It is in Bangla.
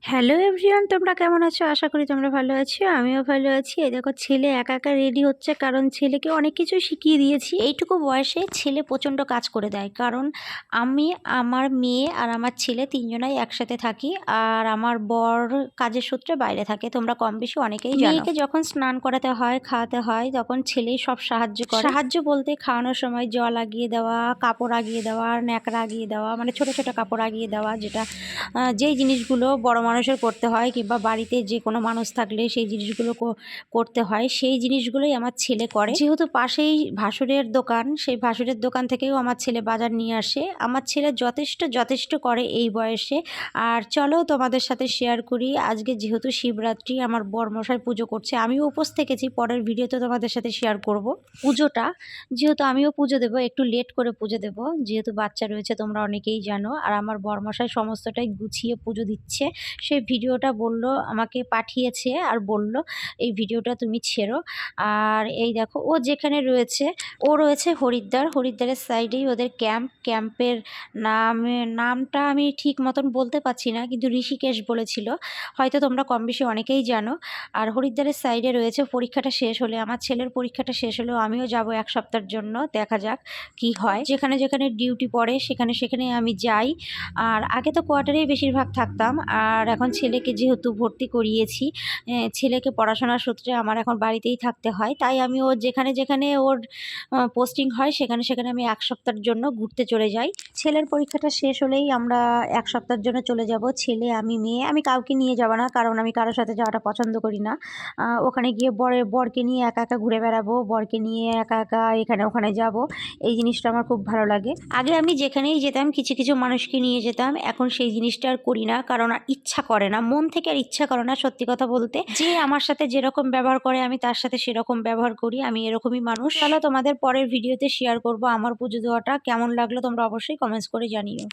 হ্যালো এভরিওয়ান, তোমরা কেমন আছো? আশা করি তোমরা ভালো আছো। আমিও ভালো আছি। এই দেখো ছেলে একা একা রেডি হচ্ছে, কারণ ছেলেকে অনেক কিছু শিখিয়ে দিয়েছি। এইটুকু বয়সে ছেলে প্রচণ্ড কাজ করে দেয়, কারণ আমি, আমার মেয়ে আর আমার ছেলে তিনজনাই একসাথে থাকি। আর আমার বর কাজের সূত্রে বাইরে থাকে, তোমরা কম বেশি অনেকেই জানো। মেয়েকে যখন স্নান করাতে হয়, খাওয়াতে হয়, তখন ছেলেই সব সাহায্য করে। সাহায্য বলতে খাওয়ানোর সময় জল আগিয়ে দেওয়া, কাপড় আগিয়ে দেওয়া, ন্যাকড়া আগিয়ে দেওয়া, মানে ছোট ছোট কাপড় আগিয়ে দেওয়া, যেটা যেই জিনিসগুলো বড় মানুষের করতে হয়, কিংবা বাড়িতে যে কোনো মানুষ থাকলে সেই জিনিসগুলো করতে হয়, সেই জিনিসগুলোই আমার ছেলে করে। যেহেতু পাশেই ভাসুরের দোকান, সেই ভাসুরের দোকান থেকেও আমার ছেলে বাজার নিয়ে আসে। আমার ছেলে যথেষ্ট করে এই বয়সে। আর চলো তোমাদের সাথে শেয়ার করি, আজকে যেহেতু শিবরাত্রি, আমার বরমশাই পুজো করছে, আমিও উপোস থেকেছি। পরের ভিডিওতে তোমাদের সাথে শেয়ার করব পুজোটা। যেহেতু আমিও পুজো দেবো, একটু লেট করে পুজো দেবো, যেহেতু বাচ্চা রয়েছে, তোমরা অনেকেই জানো। আর আমার বরমশাই সমস্তটাই গুছিয়ে পুজো দিচ্ছে। সেই ভিডিওটা বলল, আমাকে পাঠিয়েছে আর বলল এই ভিডিওটা তুমি ছেড়ো। আর এই দেখো ও যেখানে রয়েছে, ও রয়েছে হরিদ্বারের সাইডেই ওদের ক্যাম্পের নামটা আমি ঠিক মতন বলতে পারছি না, কিন্তু ঋষিকেশ বলেছিল, হয়তো তোমরা কম বেশি অনেকেই জানো। আর হরিদ্বারের সাইডে রয়েছে। পরীক্ষাটা শেষ হলে, আমার ছেলের পরীক্ষাটা শেষ হলেও আমিও যাব এক সপ্তাহের জন্য, দেখা যাক কি হয়। যেখানে যেখানে ডিউটি পড়ে সেখানে আমি যাই। আর আগে তো কোয়ার্টারেই বেশিরভাগ থাকতাম, আর এখন ছেলেকে যেহেতু ভর্তি করিয়েছি, ছেলেকে পড়াশোনার সূত্রে আমার এখন বাড়িতেই থাকতে হয়। তাই আমি ওর যেখানে যেখানে ওর পোস্টিং হয় সেখানে আমি এক সপ্তাহের জন্য ঘুরতে চলে যাই। ছেলের পরীক্ষাটা শেষ হলেই আমরা এক সপ্তাহের জন্য চলে যাব, ছেলে, আমি, মেয়ে। আমি কাউকে নিয়ে যাব না, কারণ আমি কারোর সাথে যাওয়াটা পছন্দ করি না। ওখানে গিয়ে বরকে নিয়ে একা একা ঘুরে বেড়াবো, বরকে নিয়ে একা একা এখানে ওখানে যাব, এই জিনিসটা আমার খুব ভালো লাগে। আগে আমি যেখানেই যেতাম কিছু কিছু মানুষকে নিয়ে যেতাম, এখন সেই জিনিসটা আর করি না, কারণ আর ইচ্ছা করে না, মন থেকে আর ইচ্ছা করে না। সত্যি কথা বলতে, যে আমার সাথে যেরকম ব্যবহার করে আমি তার সাথে সেরকম ব্যবহার করি, আমি এরকমই মানুষ। চলো তোমাদের পরের ভিডিওতে শেয়ার করব আমার পুজো দেওয়াটা কেমন লাগলো, তোমরা অবশ্যই কমেন্টস করে জানিও।